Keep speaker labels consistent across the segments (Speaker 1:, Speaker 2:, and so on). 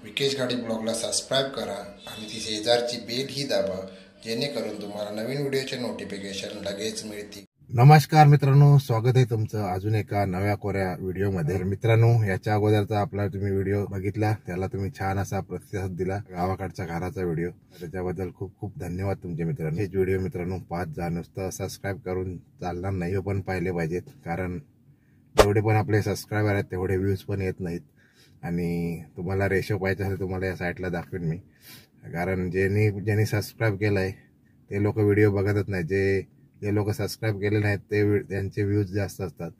Speaker 1: विकेश गाडी ब्लॉगला सबस्क्राईब करा आणि ती शेजारची बेल ही दाबा, जेणेकरून तुम्हाला नवीन व्हिडिओचे नोटिफिकेशन लगेच मिळतील। नमस्कार मित्रांनो, स्वागत आहे तुमचं अजून एका नव्या कोऱ्या व्हिडिओमध्ये। मित्रांनो, याच्या अगोदरचा आपला तुम्ही व्हिडिओ बघितला, त्याला तुम्ही छान असा प्रतिसाद दिला, गावाकडच्या घराचा व्हिडिओ, त्याच्याबद्दल खूप खूप धन्यवाद तुमचे मित्रांनो। हेच व्हिडिओ मित्रांनो पाच जा, नुसतं सबस्क्राईब करून चालणार नाही, पण पाहिले पाहिजेत, कारण जेवढे पण आपले सबस्क्रायबर आहेत तेवढे व्ह्यूज पण येत नाहीत। आणि तुम्हाला रेशो पाहिजे असेल तुम्हाला या साईटला दाखवेन मी, कारण ज्यांनी सबस्क्राईब केलंय ते लोक व्हिडिओ बघतच नाही, जे लोक सबस्क्राईब केले नाहीत त्यांचे व्ह्यूज जास्त असतात।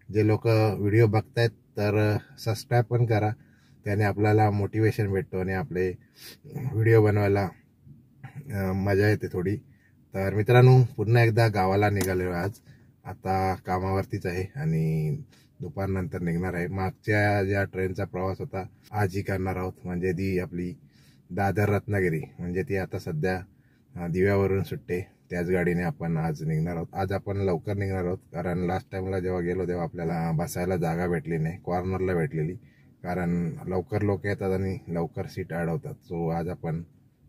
Speaker 1: जे लोक व्हिडिओ बघतायत तर सबस्क्राईब पण करा, त्याने आपल्याला मोटिवेशन भेटतो आणि आपले व्हिडिओ बनवायला मजा येते थोडी। तर मित्रांनो, पुन्हा एकदा गावाला निघालो आज, आता कामावरतीच आहे आणि दुपारनंतर निघणार आहे। मागच्या ज्या ट्रेनचा प्रवास होता आज ही करणार आहोत, म्हणजे ती आपली दादर रत्नागिरी, म्हणजे ती आता सध्या दिव्यावरून सुटते, त्याच गाडीने आपण आज निघणार आहोत। आज आपण लवकर निघणार आहोत, कारण लास्ट टाइमला जेव्हा गेलो तेव्हा आपल्याला बसायला जागा भेटली नाही, कॉर्नरला भेटलेली, कारण लवकर लोक येतात आणि लवकर सीट अडवतात। सो आज आपण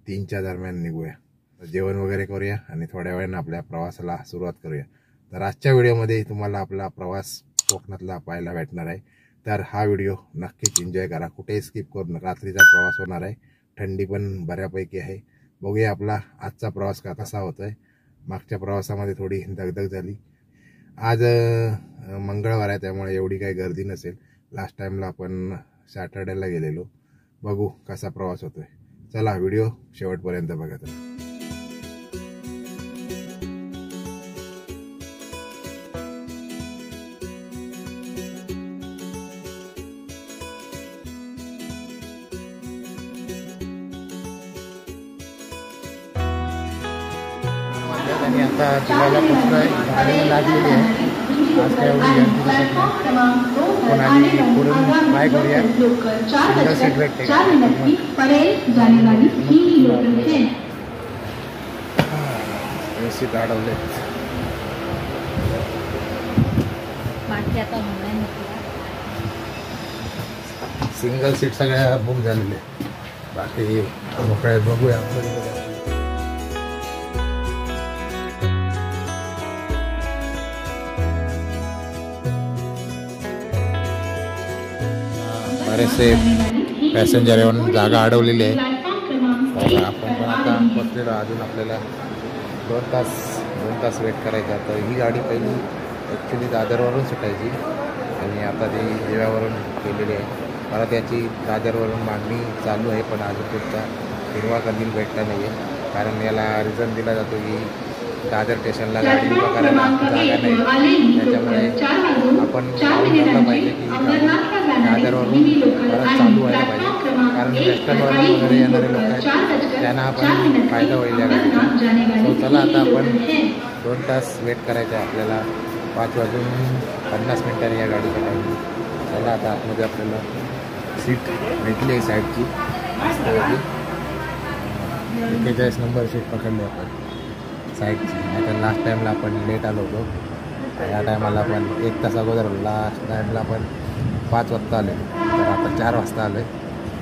Speaker 1: 3च्या दरम्यान निघूया, जेवण वगैरे करूया आणि थोड्या वेळाने आपल्या प्रवासाला सुरुवात करूया। तर आजच्या व्हिडिओमध्ये तुम्हाला आपला प्रवास कोकणातला पाहायला भेटणार आहे, तर हा व्हिडिओ नक्कीच एन्जॉय करा, कुठेही स्किप करू नका। रात्रीचा प्रवास होणार आहे, थंडी पण बऱ्यापैकी आहे। बघूया आपला आजचा प्रवास कसा होतोय। मागच्या प्रवासामध्ये थोडी दगदग झाली, आज मंगळवार आहे त्यामुळे एवढी काही गर्दी नसेल। लास्ट टाइमला आपण सॅटर्डेला गेलेलो, बघू कसा प्रवास होतोय। चला व्हिडिओ शेवटपर्यंत बघा। आणि आता दिवाला पोचलोय, गाडी लागलेली आहे, आज काय एवढी गर्दी दिसत नाही, पण आम्ही पुढून ट्राय करूया, सिंगल सीट भेटते व्यवस्थित अडवले। सिंगल सीट सगळ्या बुक झालेले, बाकी मोकळे बघूया। बरेचसे पॅसेंजर येऊन जागा अडवलेली आहे, तर आपण पण आता पोचलेलो, अजून आपल्याला 2 तास वेट करायचा। तर ही गाडी पहिली ॲक्च्युली दादरवरून सुटायची आणि आता ती दिव्यावरून गेलेली आहे, परत याची दादरवरून मागणी चालू आहे, पण अजून तुमचा हिरवा कंदील भेटला नाही आहे, कारण याला रिझन दिला जातो की दादर स्टेशनला गाडी उभा करायला जागा नाही, त्याच्यामुळे आपण पाहून पाहिजे की दादरवरून परत चालू व्हायला पाहिजे, कारण वेस्टर्नवरून वगैरे येणारे लोक आहेत त्यांना आपण फायदा होईल या गाडीचा। सो चला आता आपण 2 तास वेट करायचं आहे, आपल्याला 5:50 या गाडीचा टाईम। चला आता आतमध्ये आपल्याला सीट भेटली आहे साईडची, 41 नंबर सीट पकडली आपण साईडची। आता लास्ट टाईमला आपण लेट आलो होतो, या टायमाला आपण 1 तास अगोदर, लास्ट टाईमला आपण 5 वाजता आले, तर आता 4 वाजता आले,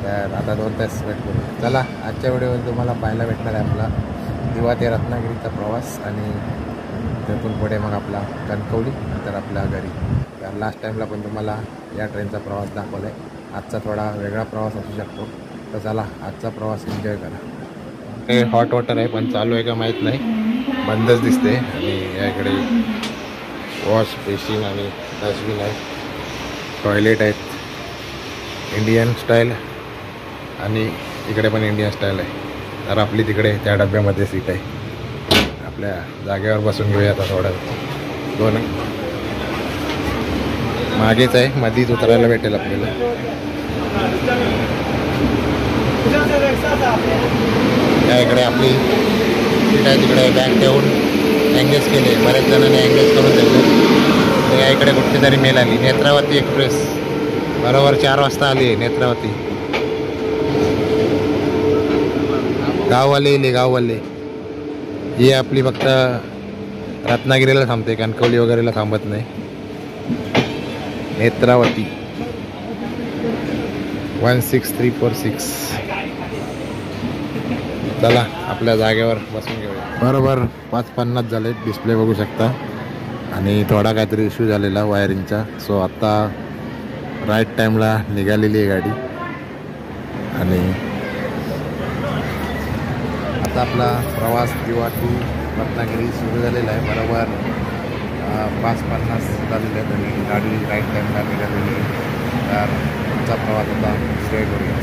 Speaker 1: तर आता 2 तास वेट करू। चला आजच्या व्हिडिओमध्ये तुम्हाला पाहायला भेटणार आहे आपला दिवा ते रत्नागिरीचा प्रवास, आणि त्यातून पुढे मग आपला कणकवली, नंतर आपल्या घरी। तर लास्ट टाईमला पण तुम्हाला या ट्रेनचा प्रवास दाखवला आहे, आजचा थोडा वेगळा प्रवास असू शकतो, तर चला आजचा प्रवास एन्जॉय करा। हे हॉट वॉटर आहे, पण चालू आहे का माहीत नाही, बंदच दिसते। आणि या इकडे वॉश बेसिन आणि डस्टबिन आहे, टॉयलेट आहेत इंडियन स्टाईल, आणि इकडे पण इंडियन स्टाईल आहे। तर आपली तिकडे त्या डब्यामध्ये सीट आहे, आपल्या जागेवर बसून घेऊया आता थोडं। 2 मागेच आहे, मधीच उतरायला भेटेल आपल्याला। त्या इकडे आपली सीट आहे, तिकडे बॅग ठेवून एंगेज केले, बऱ्याच जणांनी एंगेज करून ठेवले। या इकडे कुठली तरी मेल आली, नेत्रावती एक्सप्रेस बरोबर 4 वाजता आली आहे नेत्रावती। गाववाले ही आपली फक्त रत्नागिरीला थांबते, कणकवली वगैरेला थांबत नाही। नेत्रावती 16346. चला आपल्या जागेवर बसून घेऊया. बरोबर 5:50 झाले. डिस्प्ले बघू शकता. आणि थोडा काहीतरी इश्यू झालेला वायरिंगचा. सो आत्ता राईट टाईमला निघालेली आहे गाडी. आणि आता आपला प्रवास दिवा टू रत्नागिरी सुरू झालेला आहे. बरोबर 5:50 झालेले आहेत आणि गाडी राईट टाईमला निघालेली आहे. तर पुढचा प्रवास आता स्टे करूया.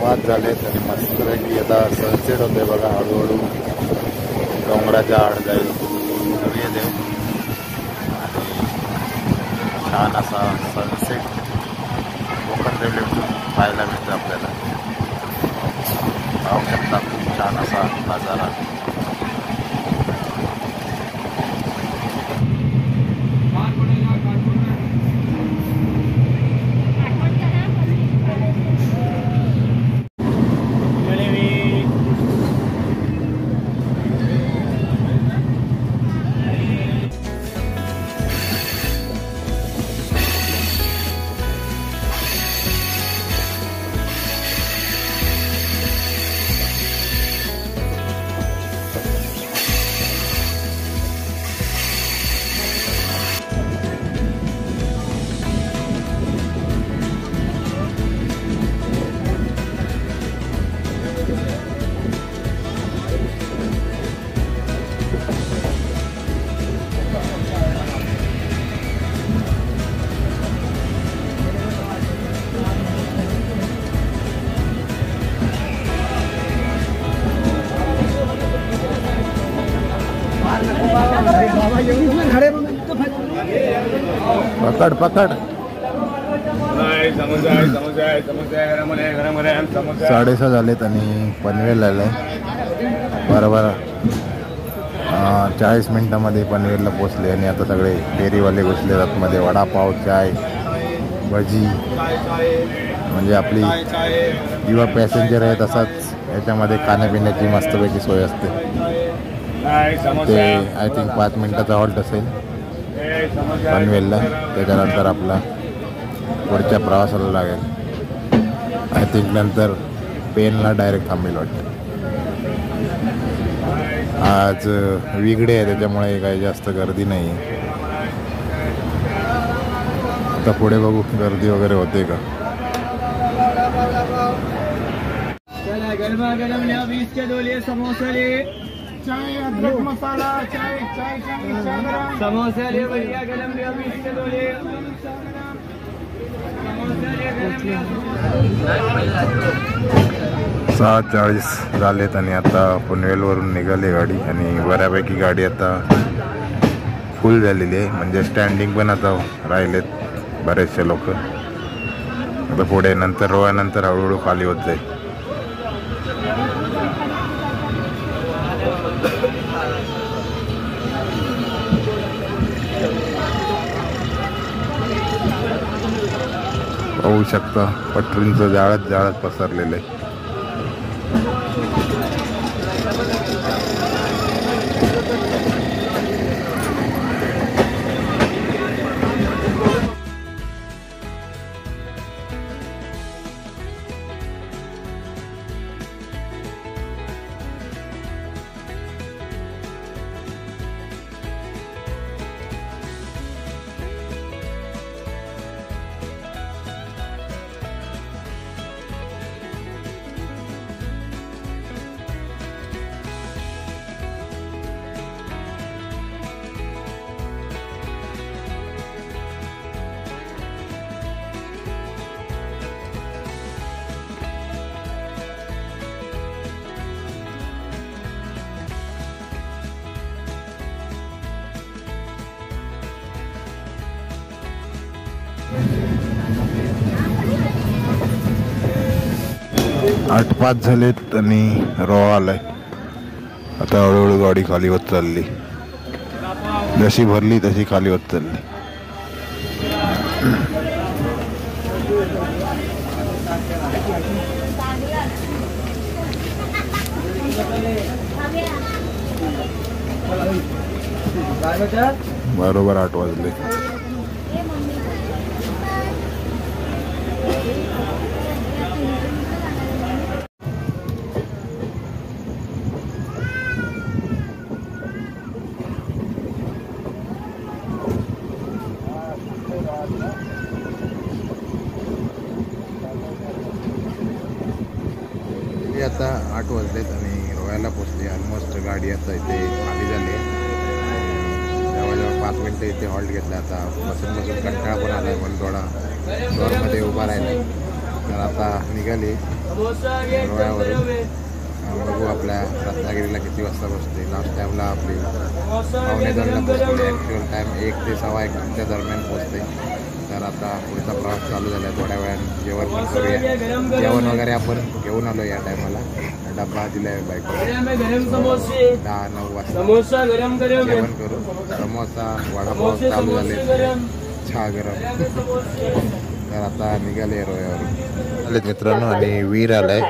Speaker 1: पाच झाले तरी मस्तपैकी आता सनसेट होते बघा. हळूहळू डोंगराच्या आड जाईल सूर्यदेव. छान असा सनसेट कोकण रेल्वे पाहायला मिळतं आपल्याला. पाहू शकता खूप छान असा नजारा. पकड़ पकड़ 6:30 झालेत आणि पनवेल आलं आहे. बरोबर 40 मिनिटामध्ये पनवेलला पोचले. आणि आता सगळे फेरीवाले घुसले आतमध्ये. वडापाव, चाय, भजी, म्हणजे आपली किंवा पॅसेंजर आहे तसाच याच्यामध्ये खाण्यापिण्याची मस्तपैकी सोय असते. ते आय थिंक 5 मिनिटाचा हॉल्ट असेल पनवेलला. त्याच्यानंतर आपला पुढच्या प्रवासाला लागेल. आय थिंक नंतर पेनला डायरेक्ट थांबेल वाटतं. आज विगडे आहे त्याच्यामुळे काही जास्त गर्दी नाही आहे. आता पुढे बघू गर्दी वगैरे होते का.
Speaker 2: गरमा गरम लिया 20 के 2 लिए समोसे लिए चाय अदरक मसाला चाय चाय चाय समोसे लिए भैया गरम लिया 20 के 2 लिए समोसे लिए गरम लिया
Speaker 1: 6:40 झालेत आणि आता पनवेलवरून निघाली गाडी. आणि बऱ्यापैकी गाडी आता फुल झालेली आहे. म्हणजे स्टँडिंग पण आता राहिलेत बरेचसे लोक. आता पुढे नंतर रोयानंतर हळूहळू खाली होत जाईल. पाहू शकता पटरींचं जाळत जाळत पसरलेलं आहे. 8-5 झालेत आणि रवा आलाय. आता हळूहळू गाडी खाली होत चालली. जशी भरली तशी खाली होत चालली. बरोबर 8 वाजले. आता 8 वाजलेत आणि रोयाला पोचले. ऑलमोस्ट गाडी आता इथे खाली झाली. जवळजवळ 5 मिनटं इथे हॉल्ट घेतला. आता बसून बसून कंटाळा पण आला म्हणून थोडा डोअरमध्ये उभा राहिला. तर आता निघाली रोयावरून. बघू आपल्या रत्नागिरीला किती वाजता पोचते. लास्ट टाईमला आपली 1:15ला पोचते. ॲक्च्युअल टाईम 1 ते 1:15च्या दरम्यान पोचते. तर आता पुढचा प्रवास चालू झाला. थोड्या वेळाने जेवण पण करूया. जेवण वगैरे आपण घेऊन आलो या टायमाला. डब्बा दिलाय बायको. 10-9 वाजता जेवण करू. समोसा वडापाव चालू झाले. चहा गरम. तर आता निघाले रोयावरून आले मित्रांनो. आणि वीर आलाय.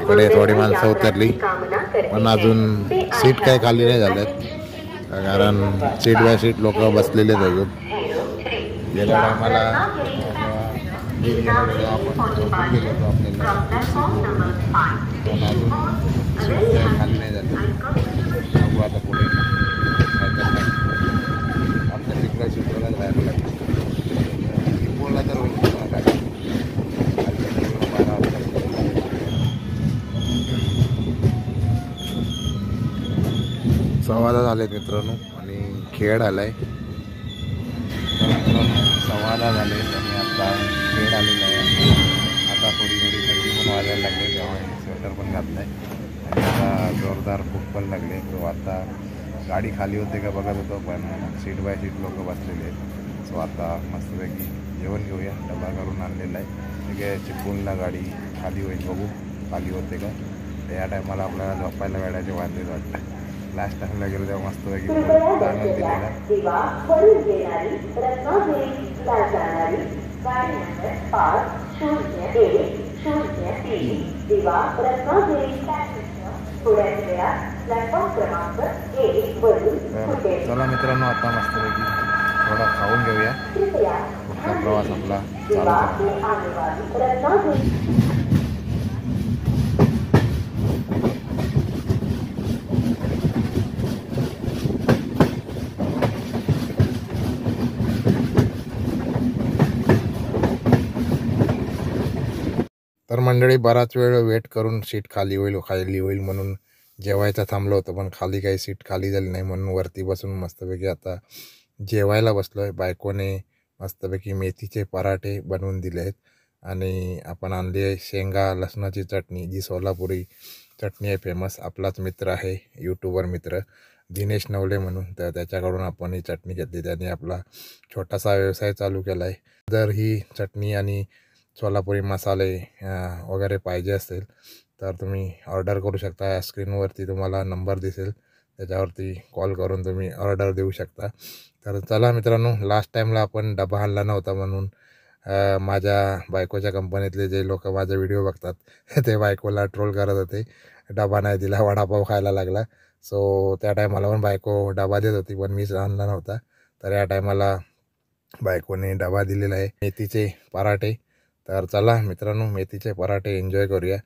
Speaker 1: इकडे थोडी माणसं उतरली पण अजून सीट काय खाली नाही झाल्यात. कारण सीट बाय सीट लोक बसलेले अजून. गेल्या टायमाला आपण झोपून गेलो होतो. आपल्याला पण अजून सीट काय खाली नाही झाली. बघू आता पुढे आपल्या तिकडे सीटवरच राहायला लागेल. बोलला तर होईल. 12 झालेत मित्रांनो. आणि खेळ आलाय. 12 झाले आणि आता खेळ आलेला आहे. आता थोडी थंडी पण वाजायला लागले. तेव्हा स्वेटर पण घातलं आहे. आणि आता जोरदार भूक पण लागले. तो आता गाडी खाली होते का बघत होतो पण सीट बाय सीट लोक बसलेले आहेत. सो आता मस्तपैकी जेवण घेऊया. डबा करून आणलेला आहे. ठीक आहे. चिपळूणला गाडी खाली होईल. बघू खाली होते का. त्या टायमाला आपल्याला झोपायला वेळाचे वांदे वाटतं. लास्ट टाइमला गेलो तेव्हा मस्तपैकी आनंद दिलेला. चला मित्रांनो आता मस्तपैकी थोडा खाऊन घेऊया. पुढचा प्रवास आपला चालू. तर मंडळी बराच वेळ वेट करून सीट खाली होईल म्हणून जेवायचं थांबलं होतं. पण खाली काही सीट खाली झाली नाही म्हणून वरती बसून मस्तपैकी आता जेवायला बसलो आहे. बायकोने मस्तपैकी मेथीचे पराठे बनवून दिले आहेत. आणि आपण आणली आहे शेंगा लसणाची चटणी. जी सोलापुरी चटणी आहे फेमस. आपलाच मित्र आहे यूट्यूबर मित्र दिनेश नवले म्हणून. तर त्याच्याकडून आपण ही चटणी घेतली. त्याने आपला छोटासा व्यवसाय चालू केला आहे. जर ही चटणी आणि सोलापुरी मसाले वगैरे पाहिजे असेल तर तुम्ही ऑर्डर करू शकता. स्क्रीनवरती तुम्हाला नंबर दिसेल. त्याच्यावरती कॉल करून तुम्ही ऑर्डर देऊ शकता. तर चला मित्रांनो, लास्ट टाईमला आपण डबा आणला नव्हता म्हणून माझ्या बायकोच्या कंपनीतले जे लोक माझा व्हिडिओ बघतात ते बायकोला ट्रोल करत होते. डबा नाही दिला, वडापाव खायला लागला. सो त्या टायमाला पण बायको डबा देत होती पण मीच आणला नव्हता. तर या टायमाला बायकोने डबा दिलेला आहे मेथीचे पराठे. तर चला मित्रांनो, मेथीचे पराठे एन्जॉय करूया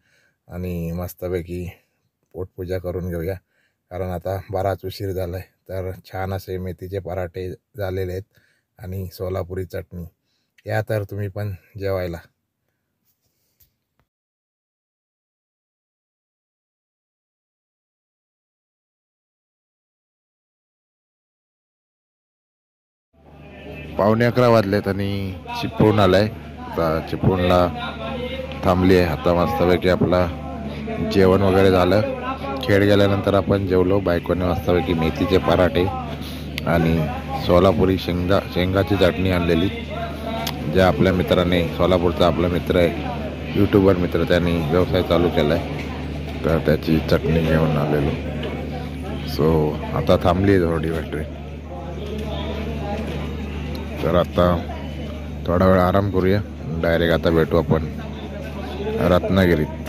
Speaker 1: आणि मस्तपैकी पोटपूजा करून घेऊया. कारण आता बराच उशीर झाला आहे. तर छान असे मेथीचे पराठे झालेले आहेत आणि सोलापुरी चटणी. या तर तुम्ही पण जेवायला. पावणे 11 वाजलेत आणि चिपळूण आलाय. आता चिपळूणला थांबली आहे. आता मस्तपैकी आपला जेवण वगैरे झालं. खेळ गेल्यानंतर आपण जेवलो. बायकोने मस्तपैकी मेथीचे पराठे आणि सोलापुरी शेंगाची चटणी आणलेली. ज्या आपल्या मित्राने, सोलापूरचा आपला मित्र आहे, यूट्यूबर मित्र, त्यांनी व्यवसाय चालू केला आहे, तर त्याची चटणी घेऊन आलेलो. सो आता थांबली आहे थोडी बॅटरी, तर आता थोडा वेळ आराम करूया. डायरेक्ट आता भेटू आपण रत्नागिरीत.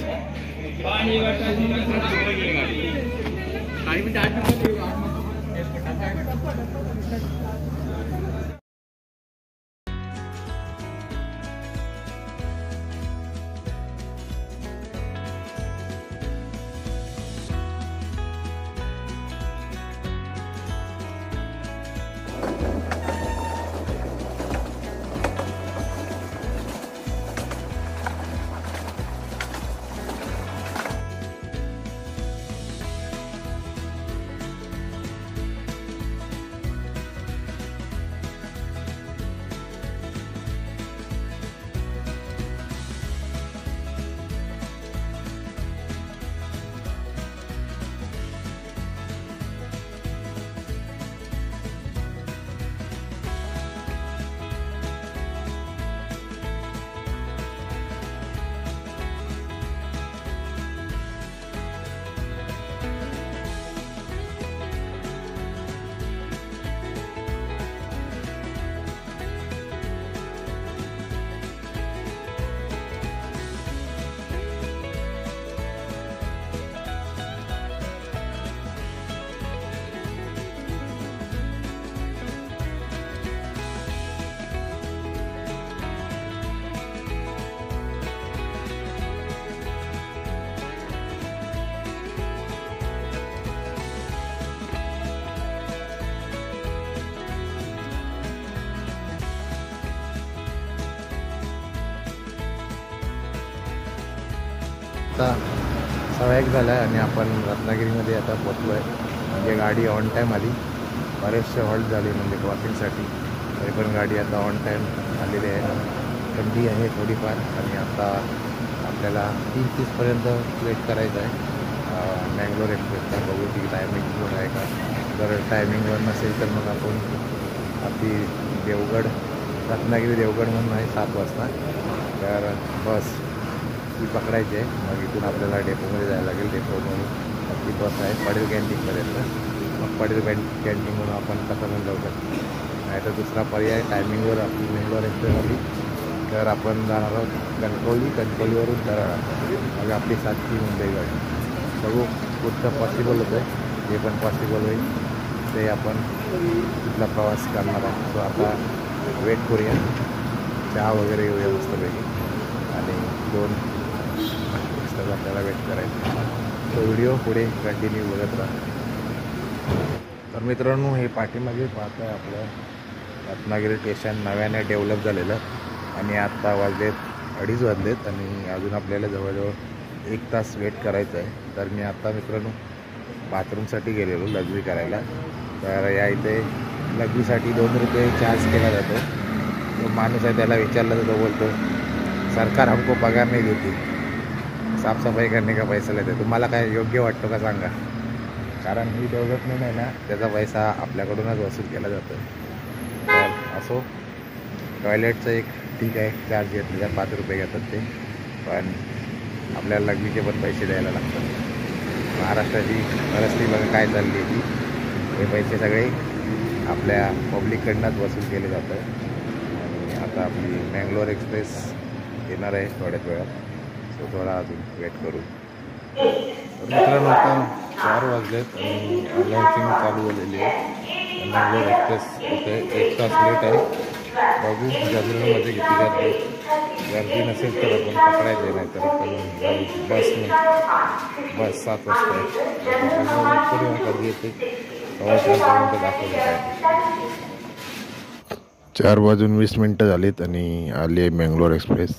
Speaker 1: आता 1:15 झाला आहे आणि आपण रत्नागिरीमध्ये आता पोचलो आहे. म्हणजे गाडी ऑन टाईम आली, बरेचसे हॉल्ट झाले म्हणजे क्रॉसिंगसाठी, तरी पण गाडी आता ऑन टाईम आलेली आहे. थंडी आहे थोडीफार आणि आता आपल्याला 3:30पर्यंत वेट करायचं आहे मँगलोर एक्सप्रेसचा. बघू की टायमिंगवर आहे का, जर टायमिंगवर नसेल तर मग आपण आपली देवगड, रत्नागिरी देवगड म्हणून आहे 7 वाजता, तर बस ती पकडायची आहे. मग इथून आपल्याला डेपोमध्ये जायला लागेल. डेपोमधून आपली बस आहे पडेल कॅन्टीनपर्यंत, मग पडेल कॅन्टीन म्हणून आपण कसं पण जाऊ शकतो. नाही तर दुसरा पर्याय टायमिंगवर आपली मँगलोर एक्सप्रेस आली तर आपण जाणार आहोत कणकवलीवरून कराडा, मग आपली 7ची मुंबई गाडी. बघू कुठचं पॉसिबल होतं आहे, जे पण पॉसिबल होईल ते आपण तिथला प्रवास करणार आहोत. सो आता वेट करूया, चहा वगैरे येऊया मस्तपैकी आणि 2 पुस्तकं आपल्याला वेट करायचं. तो व्हिडिओ पुढे कंटिन्यू बघत राहा. तर मित्रांनो, हे पाठीमागे पाहत आहे आपलं रत्नागिरी स्टेशन नव्याने डेव्हलप झालेलं आणि आत्ता वाजलेत 2:30 वाजलेत आणि अजून आपल्याला जवळजवळ 1 तास वेट करायचं आहे. तर मी आत्ता मित्रांनो बाथरूमसाठी गेलेलो लघवी करायला. तर या इथे लघवीसाठी 2 रुपये चार्ज केला जातो. तो माणूस आहे त्याला विचारलं तर तो बोलतो सरकार हमको पगार नाही देती, साफसफाई करने का पैसा लेते. तुम्हाला काय योग्य वाटतो का सांगा, कारण ही डेव्हलपमेंट आहे ना, त्याचा पैसा आपल्याकडूनच वसूल केला जातो. तर असो, टॉयलेटचं एक ठीक आहे, चार्ज घेतले तर 5 रुपये घेतात ते, पण आपल्याला लघवीचे पण पैसे द्यायला लागतात. महाराष्ट्राची परिस्थिती बघा काय चालली आहे, हे पैसे सगळे आपल्या पब्लिककडनंच वसूल केले जातं. आणि आता आपली मँगलोर एक्सप्रेस येणार आहे थोड्याच वेळात, सो थोडा अजून वेट करू. मित्रांनो, आता 4 वाजलेत आणि लॉन्चिंग चालू झालेली आहे. मँगलोर एक्सप्रेस इथे 1 तास लेट आहे. बघू जर्नलमध्ये किती गर्दी नसेल तर आपण पकडायचं, नाही तर आपण बस 7 वाजता आहे. गर्दी येते 4:15 दाखवलं काय. 4:20 झालीत आणि आली आहे मँगलोर एक्सप्रेस.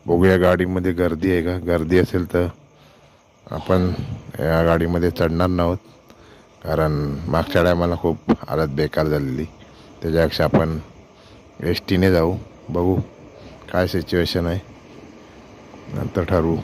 Speaker 1: बघूया गाडीमध्ये गर्दी आहे का. गर्दी असेल तर आपण या गाडीमध्ये चढणार नव्हत, कारण मागच्या टायमाला खूप हालत बेकार झालेली. त्याच्यापेक्षा आपण एसटीने जाऊ. बघू काय सिच्युएशन आहे, नंतर ठरवू.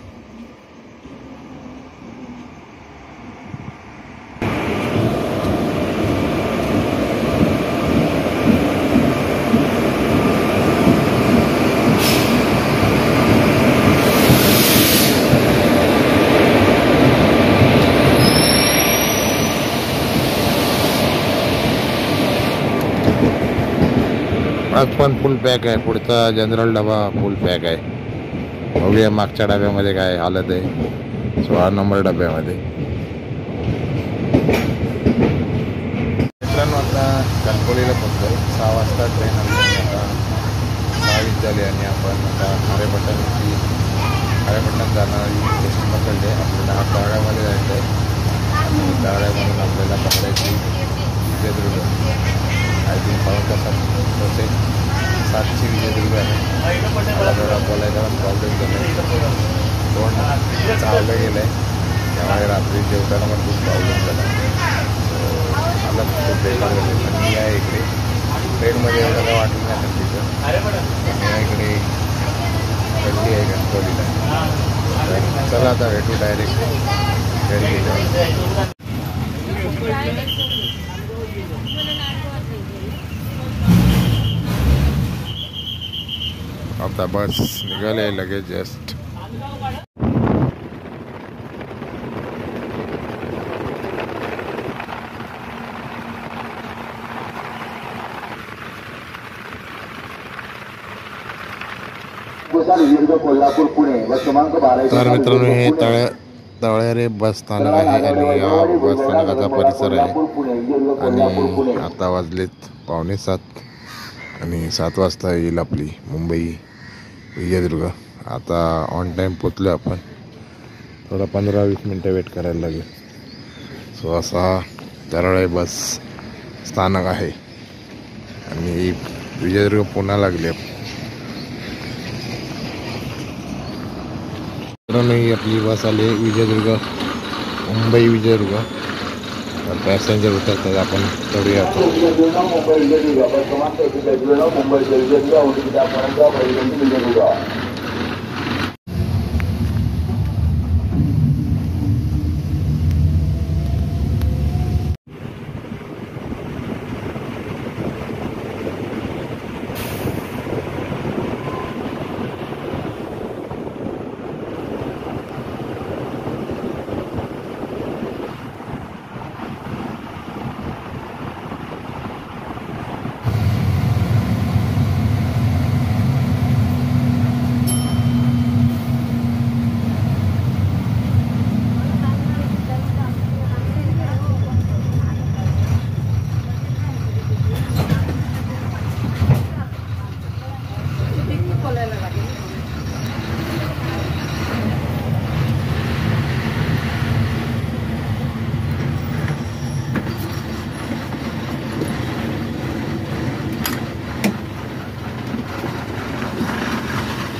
Speaker 1: आज पण फुल पॅक आहे. पुढचा जनरल डबा फुल पॅक आहे. बघूया मागच्या डब्यामध्ये काय हालत आहे. 16 नंबर डब्यामध्ये मित्रांनो आता कणकोलीला पोहोचलो. 6 वाजता ट्रेन आली. आता 6:20 झाली आणि आपण आता खारेपट्टण जाणारी स्टेशन पकडले. आपल्याला दावड्यामध्ये जायचं आहे. दावड्यामधून आपल्याला पकडायची विजयदुर्ग. आय थिंक पाऊन तासात पोहोचेल. 7ची विजयदुर्ग आहे. मला थोडा बोलायचा पण प्रॉब्लेम झाला. तोंड चावलं गेलं आहे. त्यामुळे रात्री जेवताना पण खूप प्रॉब्लेम झाला. मला खूप बेकार झाले. थंडी आहे इकडे. ट्रेनमध्ये एवढं काय वाटलं नाही थंडीचं. या इकडे थंडी आहे कणकोलीला. चला आता भेटू डायरेक्ट घरी गेल्यावर. आता बस निघाले लगेच जस्ट. तर मित्रांनो हे तळेरे बस स्थानक आहे आणि या बस स्थानकाचा परिसर आहे. आणि आता वाजलेत 6:45 आणि 7 वाजता येईल आपली मुंबई विजयदुर्ग. आता ऑन टाईम पोचलो आपण. थोडा 15-20 मिनटं वेट करायला लागेल. सो असा दरवळे बस स्थानक आहे आणि विजयदुर्ग पुन्हा लागले. ही आपली बस आली विजयदुर्ग मुंबई विजयदुर्ग. तर पॅसेंजर उतरतात. आपण चढूया.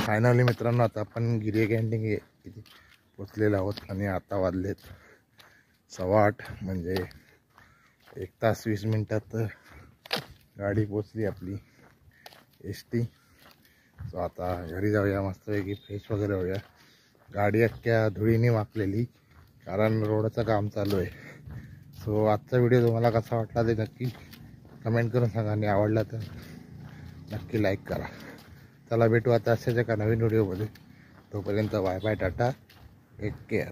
Speaker 1: फायनली मित्रांनो आता आपण गिरिया कॅन्टीन इथे पोचलेलो आहोत आणि आता वाजलेत 8:15 म्हणजे 1 तास 20 मिनटात गाडी पोचली आपली ST. सो आता घरी जाऊया. मस्तपैकी फ्रेश वगैरे होऊया. गाडी अख्ख्या धुळीने वाकलेली कारण रोडचं काम चालू आहे. सो आजचा व्हिडिओ तुम्हाला कसा वाटला ते नक्की कमेंट करून सांगा आणि आवडला तर नक्की लाईक करा. चला भेटू आता अशाच एका नवीन व्हिडिओमध्ये. तोपर्यंत bye bye, tata, take care.